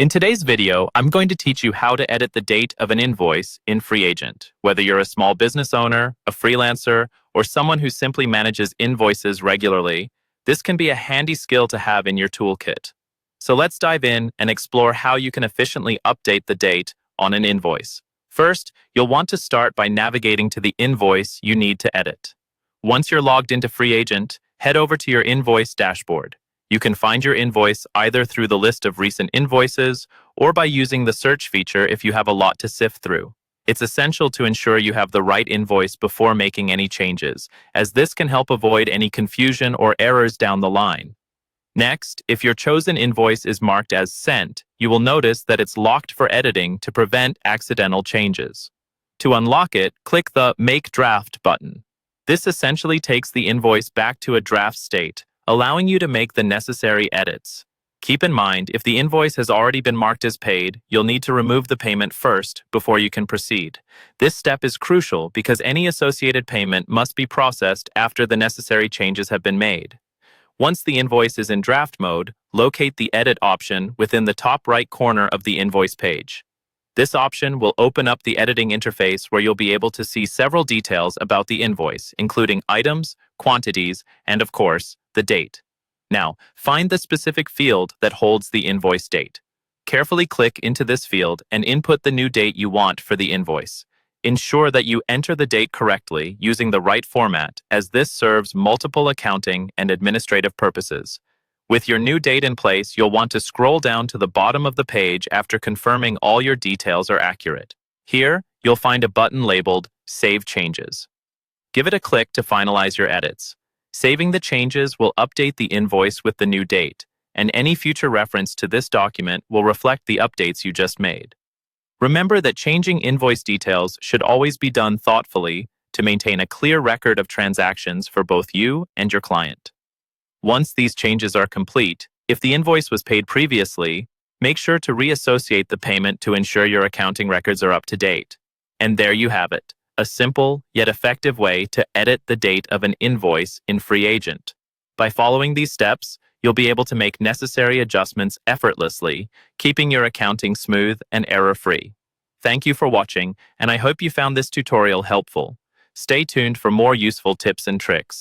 In today's video, I'm going to teach you how to edit the date of an invoice in FreeAgent. Whether you're a small business owner, a freelancer, or someone who simply manages invoices regularly, this can be a handy skill to have in your toolkit. So let's dive in and explore how you can efficiently update the date on an invoice. First, you'll want to start by navigating to the invoice you need to edit. Once you're logged into FreeAgent, head over to your invoice dashboard. You can find your invoice either through the list of recent invoices or by using the search feature if you have a lot to sift through. It's essential to ensure you have the right invoice before making any changes, as this can help avoid any confusion or errors down the line. Next, if your chosen invoice is marked as sent, you will notice that it's locked for editing to prevent accidental changes. To unlock it, click the Make Draft button. This essentially takes the invoice back to a draft state, allowing you to make the necessary edits. Keep in mind, if the invoice has already been marked as paid, you'll need to remove the payment first before you can proceed. This step is crucial because any associated payment must be processed after the necessary changes have been made. Once the invoice is in draft mode, locate the Edit option within the top right corner of the invoice page. This option will open up the editing interface where you'll be able to see several details about the invoice, including items, quantities, and of course, the date. Now, find the specific field that holds the invoice date. Carefully click into this field and input the new date you want for the invoice. Ensure that you enter the date correctly using the right format, as this serves multiple accounting and administrative purposes. With your new date in place, you'll want to scroll down to the bottom of the page after confirming all your details are accurate. Here, you'll find a button labeled Save Changes. Give it a click to finalize your edits. Saving the changes will update the invoice with the new date, and any future reference to this document will reflect the updates you just made. Remember that changing invoice details should always be done thoughtfully to maintain a clear record of transactions for both you and your client. Once these changes are complete, if the invoice was paid previously, make sure to reassociate the payment to ensure your accounting records are up to date. And there you have it, a simple yet effective way to edit the date of an invoice in FreeAgent. By following these steps, you'll be able to make necessary adjustments effortlessly, keeping your accounting smooth and error-free. Thank you for watching, and I hope you found this tutorial helpful. Stay tuned for more useful tips and tricks.